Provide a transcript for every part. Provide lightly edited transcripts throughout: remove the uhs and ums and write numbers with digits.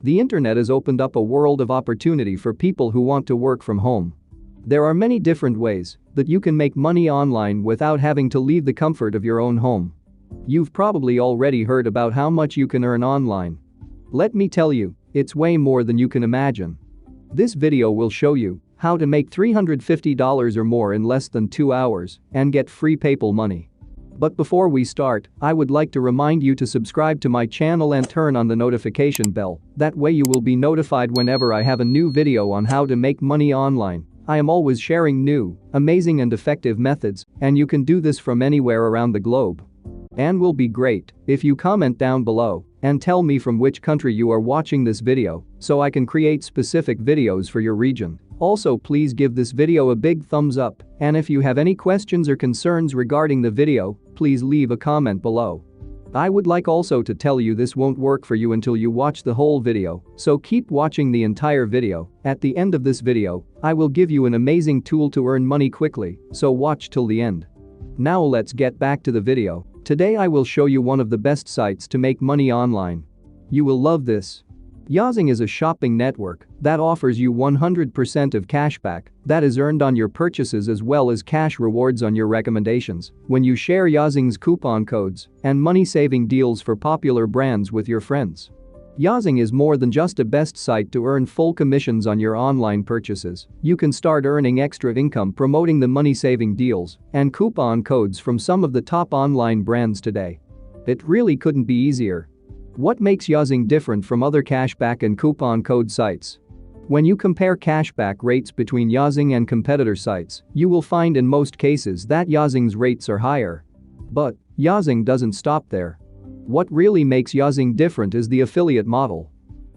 The internet has opened up a world of opportunity for people who want to work from home. There are many different ways that you can make money online without having to leave the comfort of your own home. You've probably already heard about how much you can earn online. Let me tell you, it's way more than you can imagine. This video will show you how to make $350 or more in less than 2 hours and get free PayPal money. But before we start, I would like to remind you to subscribe to my channel and turn on the notification bell. That way you will be notified whenever I have a new video on how to make money online. I am always sharing new, amazing and effective methods, and you can do this from anywhere around the globe. And will be great if you comment down below and tell me from which country you are watching this video so I can create specific videos for your region. Also, please give this video a big thumbs up, and if you have any questions or concerns regarding the video, please leave a comment below. I would like also to tell you this won't work for you until you watch the whole video, so keep watching the entire video. At the end of this video, I will give you an amazing tool to earn money quickly, so watch till the end. Now let's get back to the video. Today I will show you one of the best sites to make money online. You will love this. Yazing is a shopping network that offers you 100% of cashback that is earned on your purchases as well as cash rewards on your recommendations when you share Yazing's coupon codes and money-saving deals for popular brands with your friends. Yazing is more than just a best site to earn full commissions on your online purchases. You can start earning extra income promoting the money-saving deals and coupon codes from some of the top online brands today. It really couldn't be easier. What makes Yazing different from other cashback and coupon code sites? When you compare cashback rates between Yazing and competitor sites, you will find in most cases that Yazing's rates are higher. But Yazing doesn't stop there. What really makes Yazing different is the affiliate model.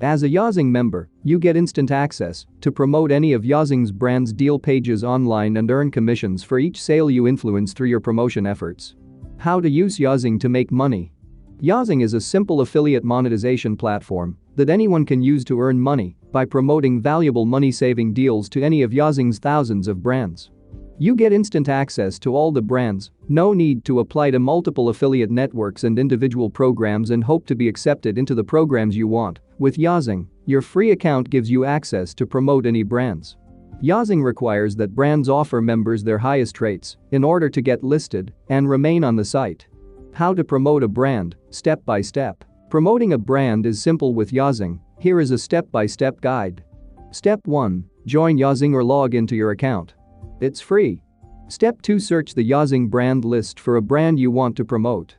As a Yazing member, you get instant access to promote any of Yazing's brand's deal pages online and earn commissions for each sale you influence through your promotion efforts. How to use Yazing to make money? Yazing is a simple affiliate monetization platform that anyone can use to earn money by promoting valuable money-saving deals to any of Yazing's thousands of brands. You get instant access to all the brands, no need to apply to multiple affiliate networks and individual programs and hope to be accepted into the programs you want. With Yazing, your free account gives you access to promote any brands. Yazing requires that brands offer members their highest rates in order to get listed and remain on the site. How to promote a brand, step by step. Promoting a brand is simple with Yazing. Here is a step-by-step guide. Step 1. Join Yazing or log into your account. It's free. Step 2. Search the Yazing brand list for a brand you want to promote.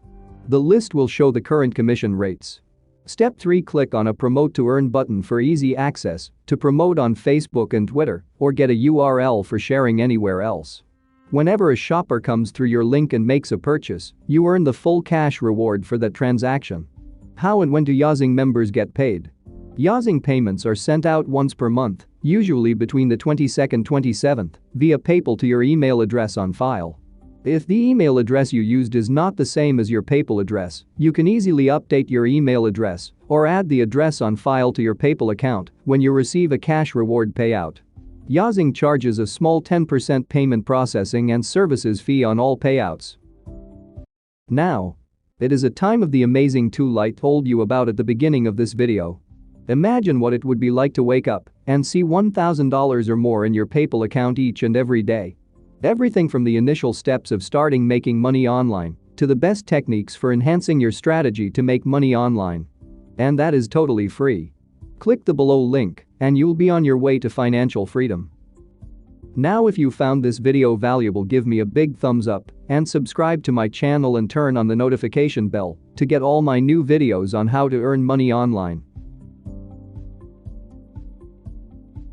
The list will show the current commission rates. Step 3. Click on a Promote to Earn button for easy access to promote on Facebook and Twitter or get a URL for sharing anywhere else. Whenever a shopper comes through your link and makes a purchase, you earn the full cash reward for that transaction. How and when do Yazing members get paid? Yazing payments are sent out once per month, usually between the 22nd and 27th, via PayPal to your email address on file. If the email address you used is not the same as your PayPal address, you can easily update your email address or add the address on file to your PayPal account when you receive a cash reward payout. Yazing charges a small 10% payment processing and services fee on all payouts. Now, it is a time of the amazing tool I told you about at the beginning of this video. Imagine what it would be like to wake up and see $1,000 or more in your PayPal account each and every day. Everything from the initial steps of starting making money online to the best techniques for enhancing your strategy to make money online. And that is totally free. Click the below link and you'll be on your way to financial freedom. Now if you found this video valuable, give me a big thumbs up and subscribe to my channel and turn on the notification bell to get all my new videos on how to earn money online.